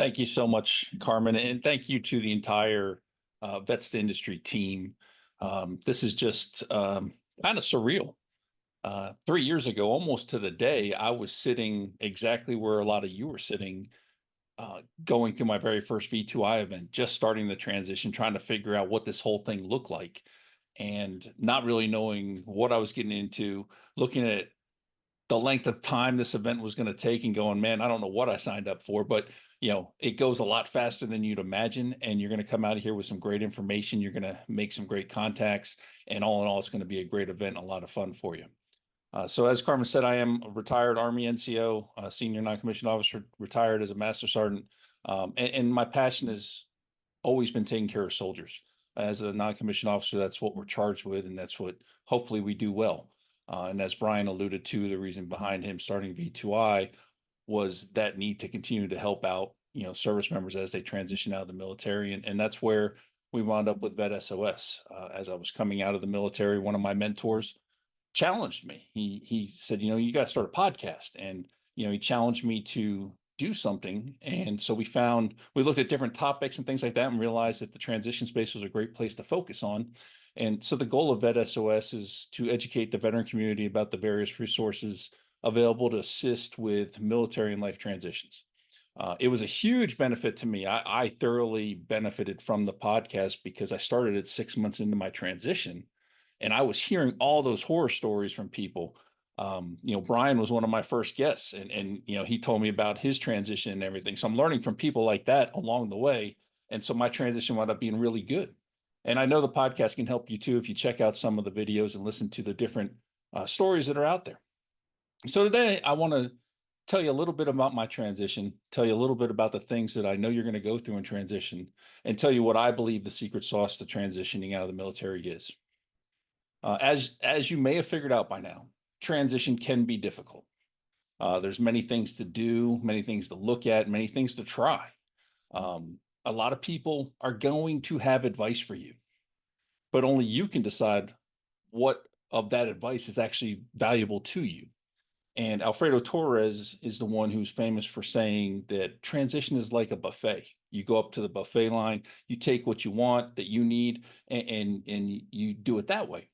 Thank you so much, Carmen, and thank you to the entire VET industry team. This is just kind of surreal. 3 years ago, almost to the day, I was sitting exactly where a lot of you were sitting, going through my very first V2I event, just starting the transition, trying to figure out what this whole thing looked like, and not really knowing what I was getting into, looking at the length of time this event was going to take and going, man, I don't know what I signed up for, but it goes a lot faster than you'd imagine. And you're going to come out of here with some great information. You're going to make some great contacts, and all in all, it's going to be a great event and a lot of fun for you. So as Carmen said, I am a retired Army NCO, senior non-commissioned officer, retired as a master sergeant. And my passion has always been taking care of soldiers. As a non-commissioned officer, that's what we're charged with, and that's what hopefully we do well. And as Brian alluded to, the reason behind him starting V2I was that need to continue to help out, service members as they transition out of the military. And that's where we wound up with VET S.O.S. As I was coming out of the military, one of my mentors challenged me. He said, you got to start a podcast. And, he challenged me to do something. And so we looked at different topics and things like that and realized that the transition space was a great place to focus on. And so the goal of VET S.O.S. is to educate the veteran community about the various resources available to assist with military and life transitions. It was a huge benefit to me. I thoroughly benefited from the podcast because I started it 6 months into my transition, and I was hearing all those horror stories from people. Brian was one of my first guests, and he told me about his transition and everything. So I'm learning from people like that along the way, and so my transition wound up being really good. And I know the podcast can help you too if you check out some of the videos and listen to the different stories that are out there. So today I want to tell you a little bit about my transition, tell you a little bit about the things that I know you're going to go through in transition, and tell you what I believe the secret sauce to transitioning out of the military is. As you may have figured out by now, transition can be difficult. There's many things to do, many things to look at, many things to try. A lot of people are going to have advice for you, but only you can decide what of that advice is actually valuable to you. And Alfredo Torres is the one who's famous for saying that transition is like a buffet. You go up to the buffet line, you take what you want that you need, and you do it that way.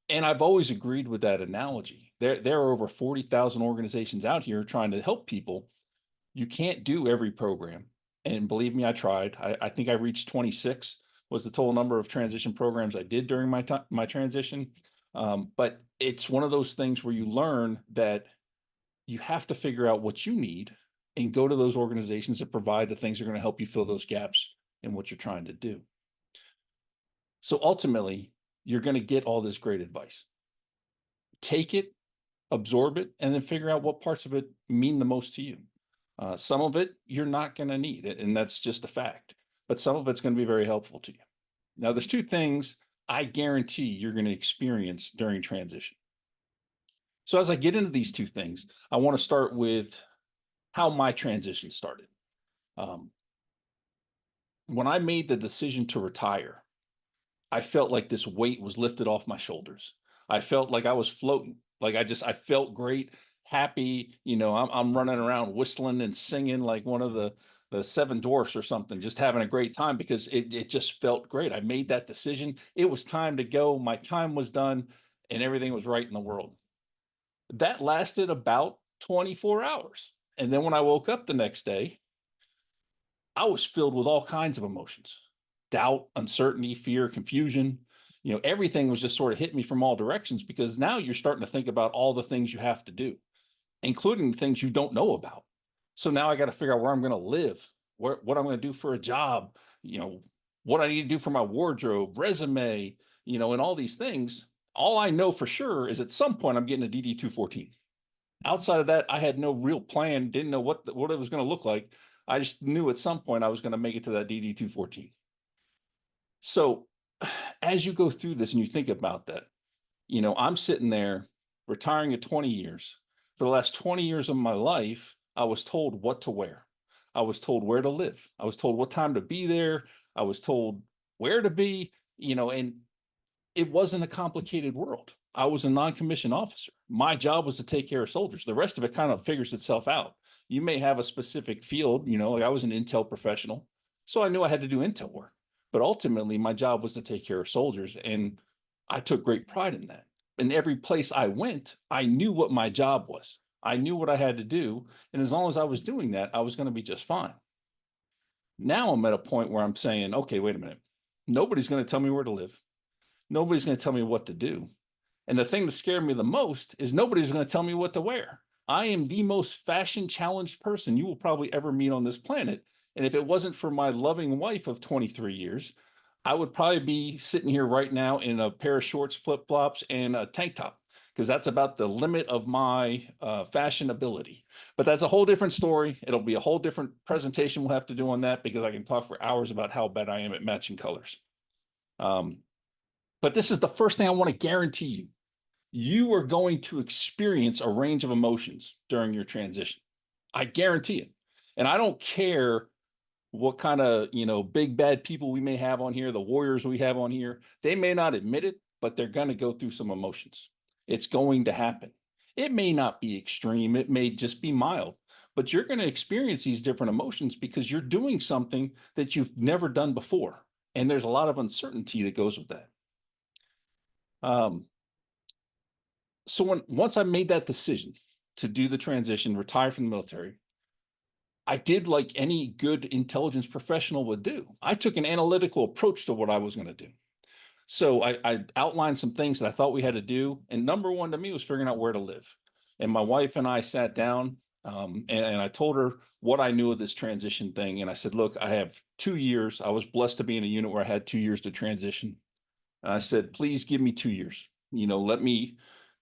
And I've always agreed with that analogy. There are over 40,000 organizations out here trying to help people. You can't do every program. And believe me, I tried. I think I reached 26 was the total number of transition programs I did during my transition. But it's one of those things where you learn that you have to figure out what you need and go to those organizations that provide the things that are going to help you fill those gaps in what you're trying to do. So ultimately, you're going to get all this great advice. Take it, absorb it, and then figure out what parts of it mean the most to you. Some of it you're not going to need, and that's just a fact. But some of it's going to be very helpful to you. Now, there's two things I guarantee you're going to experience during transition. So as I get into these two things, I want to start with how my transition started. When I made the decision to retire, I felt like this weight was lifted off my shoulders. I felt like I was floating. Like I felt great, happy. I'm running around whistling and singing like one of the seven dwarfs or something, just having a great time because it just felt great. I made that decision. It was time to go. My time was done, and everything was right in the world. That lasted about 24 hours. And then when I woke up the next day, I was filled with all kinds of emotions: doubt, uncertainty, fear, confusion. Everything was just sort of hitting me from all directions because now you're starting to think about all the things you have to do, including the things you don't know about. So now I got to figure out where I'm going to live, what I'm going to do for a job, what I need to do for my wardrobe, resume, and all these things. All I know for sure is at some point I'm getting a DD 214. Outside of that, I had no real plan, didn't know what it was going to look like. I just knew at some point I was going to make it to that DD 214. So as you go through this and you think about that, I'm sitting there retiring at 20 years. For the last 20 years of my life, I was told what to wear. I was told where to live. I was told what time to be there. I was told where to be, and it wasn't a complicated world. I was a non-commissioned officer. My job was to take care of soldiers. The rest of it kind of figures itself out. You may have a specific field, like I was an intel professional, so I knew I had to do intel work. But ultimately, my job was to take care of soldiers, and I took great pride in that. In every place I went, I knew what my job was. I knew what I had to do, and as long as I was doing that, I was going to be just fine. Now I'm at a point where I'm saying, okay, wait a minute. Nobody's going to tell me where to live. Nobody's going to tell me what to do. And the thing that scared me the most is nobody's going to tell me what to wear. I am the most fashion challenged person you will probably ever meet on this planet. And if it wasn't for my loving wife of 23 years, I would probably be sitting here right now in a pair of shorts, flip flops, and a tank top, because that's about the limit of my fashion ability. But that's a whole different story. It'll be a whole different presentation we'll have to do on that, because I can talk for hours about how bad I am at matching colors. But this is the first thing I want to guarantee you. You are going to experience a range of emotions during your transition. I guarantee it. And I don't care what kind of, big bad people we may have on here, the warriors we have on here. They may not admit it, but they're going to go through some emotions. It's going to happen. It may not be extreme. It may just be mild, but you're going to experience these different emotions because you're doing something that you've never done before. And there's a lot of uncertainty that goes with that. So once I made that decision to do the transition, retire from the military, I did like any good intelligence professional would do. I took an analytical approach to what I was going to do. So I outlined some things that I thought we had to do. And number one to me was figuring out where to live. And my wife and I sat down and I told her what I knew of this transition thing. And I said, look, I have 2 years. I was blessed to be in a unit where I had 2 years to transition. And I said, please give me 2 years.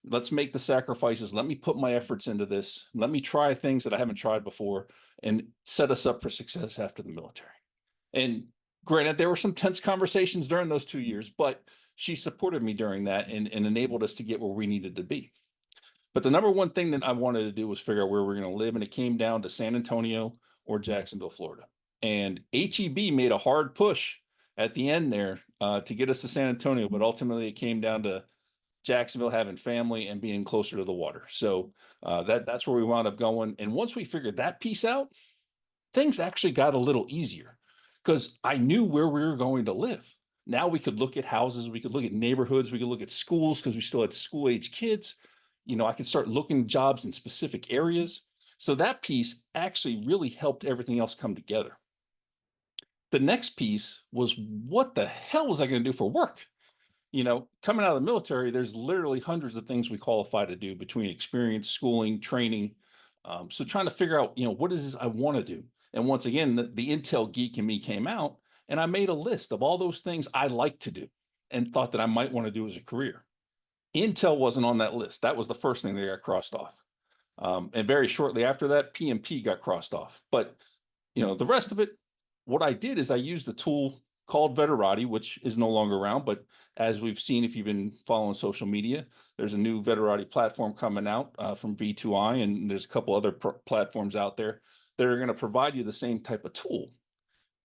Let's make the sacrifices. Let me put my efforts into this. Let me try things that I haven't tried before and set us up for success after the military. And granted, there were some tense conversations during those 2 years, but she supported me during that and enabled us to get where we needed to be. But the number one thing that I wanted to do was figure out where we're going to live. And it came down to San Antonio or Jacksonville, Florida. And HEB made a hard push at the end there to get us to San Antonio. But ultimately, it came down to Jacksonville having family and being closer to the water. So that's where we wound up going. And once we figured that piece out, things actually got a little easier because I knew where we were going to live. Now we could look at houses, we could look at neighborhoods, we could look at schools because we still had school age kids. I could start looking at jobs in specific areas. So that piece actually really helped everything else come together. The next piece was, what the hell was I going to do for work? Coming out of the military, there's literally hundreds of things we qualify to do between experience, schooling, training. So trying to figure out, what is this I want to do? And once again, the Intel geek in me came out and I made a list of all those things I like to do and thought that I might want to do as a career. Intel wasn't on that list. That was the first thing that got crossed off. And very shortly after that, PMP got crossed off. But, the rest of it, what I did is I used the tool called Veterati, which is no longer around. But as we've seen, if you've been following social media, there's a new Veterati platform coming out from V2I, and there's a couple other platforms out there that are going to provide you the same type of tool.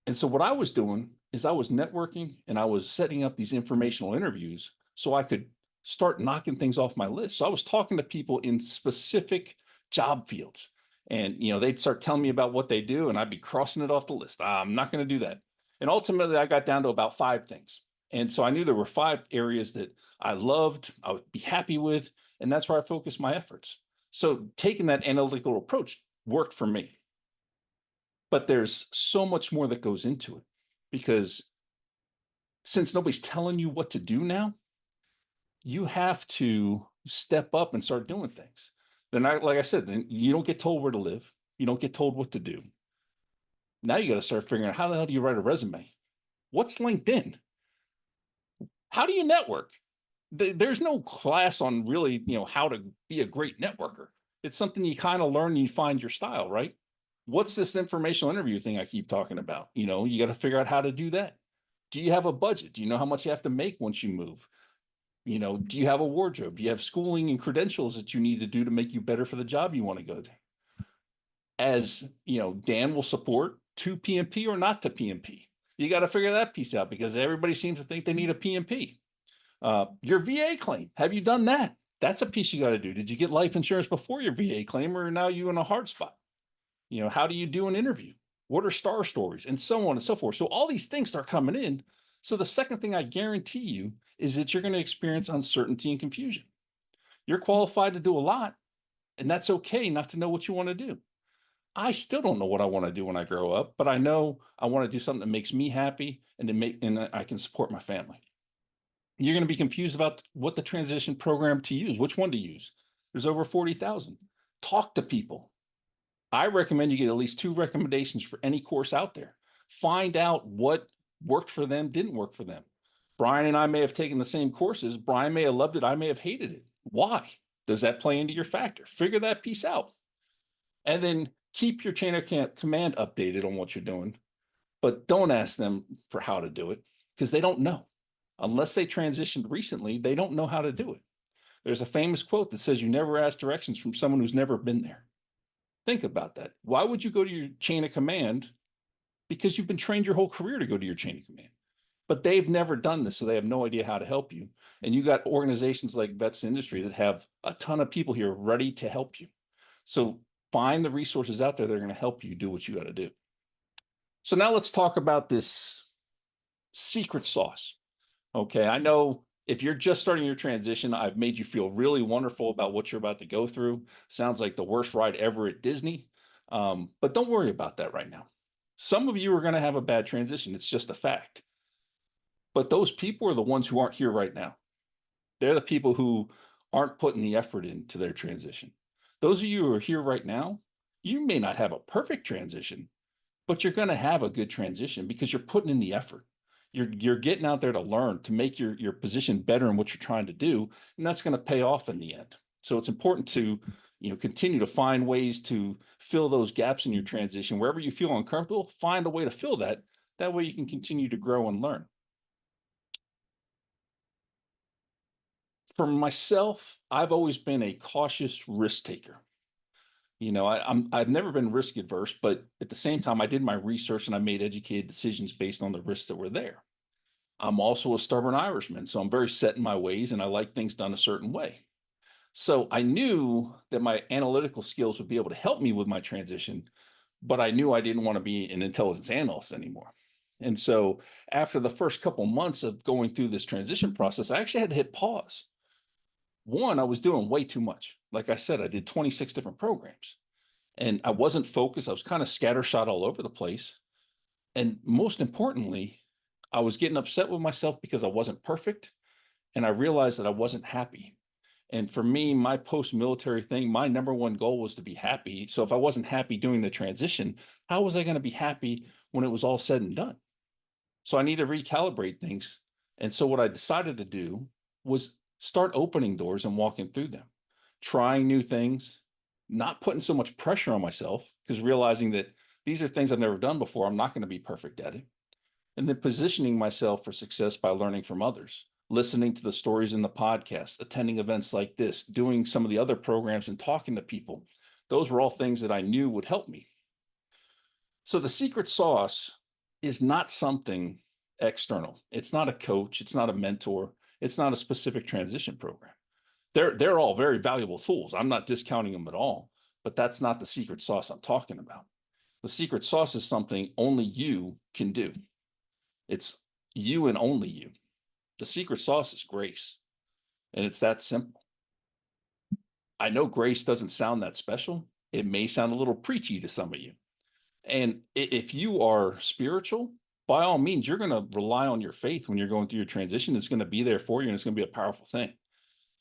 And so what I was doing is I was networking and I was setting up these informational interviews so I could start knocking things off my list. So I was talking to people in specific job fields, and they'd start telling me about what they do and I'd be crossing it off the list. I'm not going to do that. And ultimately I got down to about 5 things. And so I knew there were 5 areas that I loved, I would be happy with, and that's where I focused my efforts. So taking that analytical approach worked for me. But there's so much more that goes into it, because since nobody's telling you what to do now, you have to step up and start doing things. Then, like I said, then you don't get told where to live. You don't get told what to do. Now you got to start figuring out, how the hell do you write a resume? What's LinkedIn? How do you network? There's no class on really, how to be a great networker. It's something you kind of learn and you find your style, right? What's this informational interview thing I keep talking about? You got to figure out how to do that. Do you have a budget? Do you know how much you have to make once you move? Do you have a wardrobe? Do you have schooling and credentials that you need to do to make you better for the job you want to go to? As Dan will support to PMP or not to PMP. You got to figure that piece out, because everybody seems to think they need a PMP. Your VA claim, have you done that? That's a piece you got to do. Did you get life insurance before your VA claim, or now you in a hard spot? How do you do an interview? What are star stories, and so on and so forth? So all these things start coming in. So the second thing I guarantee you is that you're going to experience uncertainty and confusion. You're qualified to do a lot, and that's okay not to know what you want to do. I still don't know what I want to do when I grow up, but I know I want to do something that makes me happy and I can support my family. You're going to be confused about what the transition program to use, which one to use. There's over 40,000. Talk to people. I recommend you get at least 2 recommendations for any course out there. Find out what worked for them, didn't work for them. Brian and I may have taken the same courses. Brian may have loved it. I may have hated it. Why? Does that play into your factor? Figure that piece out. And then keep your chain of command updated on what you're doing, but don't ask them for how to do it because they don't know. Unless they transitioned recently, they don't know how to do it. There's a famous quote that says, you never ask directions from someone who's never been there. Think about that. Why would you go to your chain of command? Because you've been trained your whole career to go to your chain of command. But they've never done this, so they have no idea how to help you. And you got organizations like VETS Industry that have a ton of people here ready to help you. So find the resources out there that are going to help you do what you got to do. So now let's talk about this secret sauce. Okay, I know if you're just starting your transition, I've made you feel really wonderful about what you're about to go through. Sounds like the worst ride ever at Disney. But don't worry about that right now. Some of you are going to have a bad transition. It's just a fact. But those people are the ones who aren't here right now. They're the people who aren't putting the effort into their transition. Those of you who are here right now, you may not have a perfect transition, but you're going to have a good transition because you're putting in the effort. You're getting out there to learn, to make your position better in what you're trying to do, and that's going to pay off in the end. So it's important to continue to find ways to fill those gaps in your transition. Wherever you feel uncomfortable, find a way to fill that. That way you can continue to grow and learn. For myself, I've always been a cautious risk taker. I've never been risk adverse, but at the same time, I did my research and I made educated decisions based on the risks that were there. I'm also a stubborn Irishman, so I'm very set in my ways and I like things done a certain way. So I knew that my analytical skills would be able to help me with my transition, but I knew I didn't want to be an intelligence analyst anymore. And so after the first couple months of going through this transition process, I actually had to hit pause. One, I was doing way too much. Like I said, I did 26 different programs and I wasn't focused. I was kind of scattershot all over the place. And most importantly, I was getting upset with myself because I wasn't perfect. And I realized that I wasn't happy. And for me, my post-military thing, my number one goal was to be happy. So if I wasn't happy doing the transition, how was I going to be happy when it was all said and done? So I need to recalibrate things. And so what I decided to do was start opening doors and walking through them, trying new things, not putting so much pressure on myself, because realizing that these are things I've never done before. I'm not going to be perfect at it. And then positioning myself for success by learning from others, listening to the stories in the podcast, attending events like this, doing some of the other programs and talking to people. Those were all things that I knew would help me. So the secret sauce is not something external. It's not a coach. It's not a mentor. It's not a specific transition program. They're all very valuable tools. I'm not discounting them at all, but that's not the secret sauce I'm talking about. The secret sauce is something only you can do. It's you and only you. The secret sauce is grace, and it's that simple. I know grace doesn't sound that special. It may sound a little preachy to some of you. And if you are spiritual, by all means, you're going to rely on your faith when you're going through your transition. It's going to be there for you, and it's going to be a powerful thing.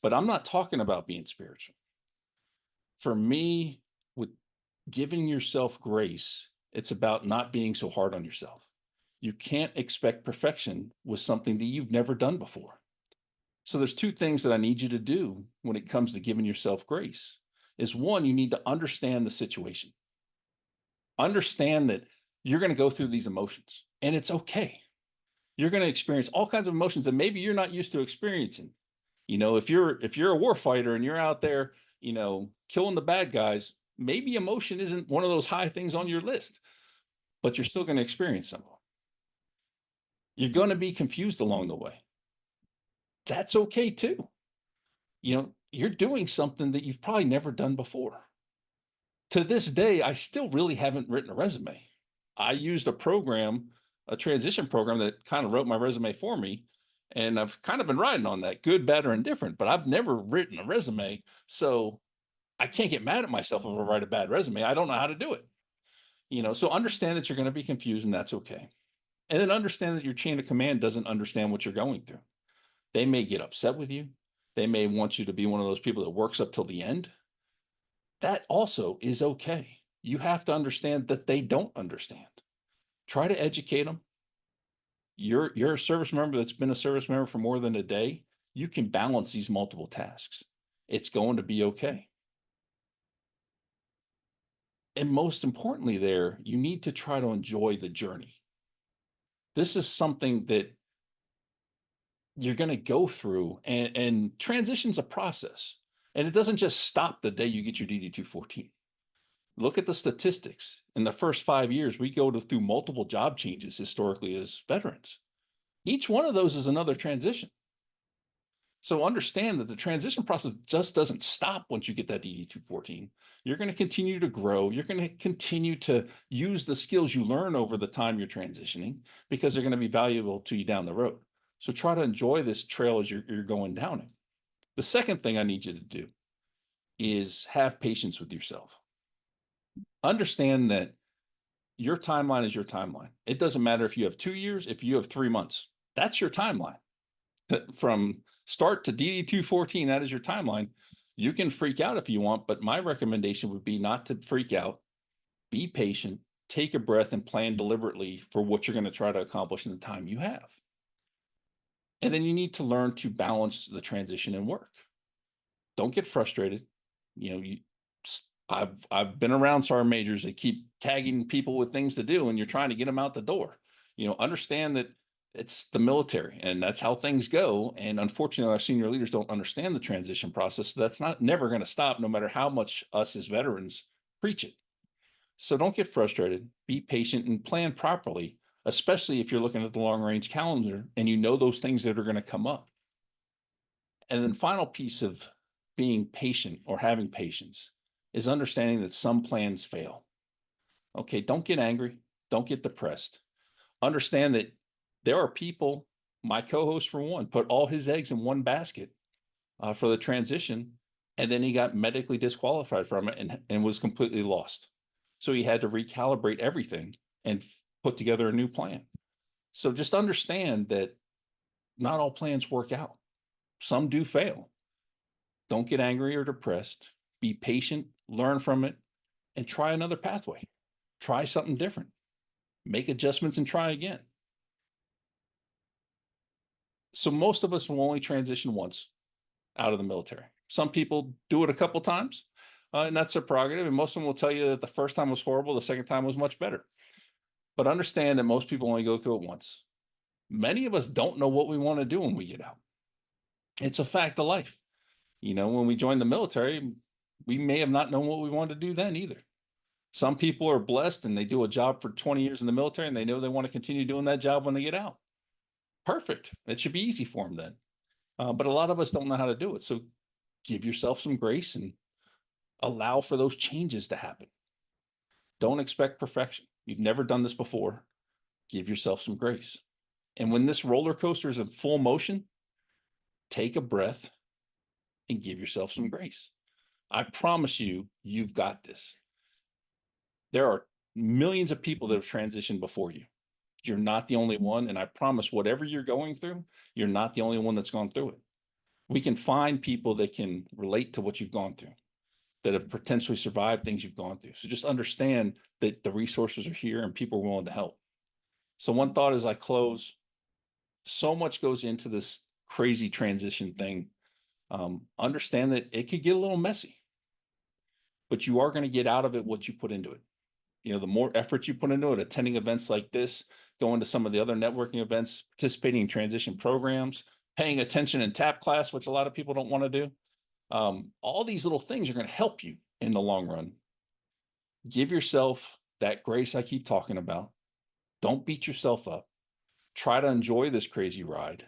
But I'm not talking about being spiritual. For me, with giving yourself grace, it's about not being so hard on yourself. You can't expect perfection with something that you've never done before. So there's 2 things that I need you to do when it comes to giving yourself grace. Is one, you need to understand the situation. Understand that you're going to go through these emotions and it's okay. You're going to experience all kinds of emotions that maybe you're not used to experiencing. If you're a war fighter and you're out there, killing the bad guys, maybe emotion isn't one of those high things on your list, but you're still going to experience some of them. You're going to be confused along the way. That's okay too. You're doing something that you've probably never done before. To this day, I still really haven't written a resume. I used a transition program that kind of wrote my resume for me. And I've kind of been riding on that, good, bad, or indifferent, but I've never written a resume. So I can't get mad at myself if I write a bad resume. I don't know how to do it. So understand that you're going to be confused, and that's okay. And then understand that your chain of command doesn't understand what you're going through. They may get upset with you. They may want you to be one of those people that works up till the end. That also is okay. You have to understand that they don't understand. Try to educate them. You're a service member that's been a service member for more than a day. You can balance these multiple tasks. It's going to be okay. And most importantly, you need to try to enjoy the journey. This is something that you're going to go through, and transition's a process. And it doesn't just stop the day you get your DD-214. Look at the statistics. In the first 5 years, we go through multiple job changes historically as veterans. Each one of those is another transition. So understand that the transition process just doesn't stop once you get that DD-214. You're going to continue to grow. You're going to continue to use the skills you learn over the time you're transitioning, because they're going to be valuable to you down the road. So try to enjoy this trail as you're going down it. The second thing I need you to do is have patience with yourself. Understand that your timeline is your timeline. It doesn't matter if you have 2 years, if you have 3 months. That's your timeline. From start to DD-214, that is your timeline. You can freak out if you want, but my recommendation would be not to freak out. Be patient, take a breath, and plan deliberately for what you're going to try to accomplish in the time you have. And then you need to learn to balance the transition and work. Don't get frustrated. I've been around sergeant majors that keep tagging people with things to do, and you're trying to get them out the door. Understand that it's the military, and that's how things go. And unfortunately, our senior leaders don't understand the transition process. So that's never going to stop, no matter how much us as veterans preach it. So don't get frustrated. Be patient and plan properly, especially if you're looking at the long range calendar and you know those things that are going to come up. And then final piece of being patient or having patience is understanding that some plans fail. Okay, don't get angry. Don't get depressed. Understand that there are people, my co-host for one, put all his eggs in one basket for the transition, and then he got medically disqualified from it and was completely lost. So he had to recalibrate everything and put together a new plan. So just understand that not all plans work out. Some do fail. Don't get angry or depressed. Be patient, learn from it, and try another pathway. Try something different. Make adjustments and try again. So most of us will only transition once out of the military. Some people do it a couple times, and that's their prerogative. And most of them will tell you that the first time was horrible, the second time was much better. But understand that most people only go through it once. Many of us don't know what we want to do when we get out. It's a fact of life. When we joined the military, we may have not known what we wanted to do then either. Some people are blessed and they do a job for 20 years in the military and they know they want to continue doing that job when they get out. Perfect. It should be easy for them then. But a lot of us don't know how to do it. So give yourself some grace and allow for those changes to happen. Don't expect perfection. You've never done this before. Give yourself some grace. And when this roller coaster is in full motion, take a breath and give yourself some grace. I promise you, you've got this. There are millions of people that have transitioned before you. You're not the only one. And I promise, whatever you're going through, you're not the only one that's gone through it. We can find people that can relate to what you've gone through, that have potentially survived things you've gone through. So just understand that the resources are here and people are willing to help. So one thought as I close, so much goes into this crazy transition thing. Understand that it could get a little messy, but you are going to get out of it what you put into it. The more effort you put into it, attending events like this, going to some of the other networking events, participating in transition programs, paying attention in TAP class, which a lot of people don't want to do. All these little things are going to help you in the long run. Give yourself that grace I keep talking about. Don't beat yourself up. Try to enjoy this crazy ride.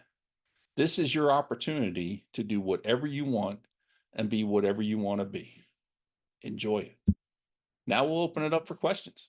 This is your opportunity to do whatever you want and be whatever you want to be. Enjoy it. Now we'll open it up for questions.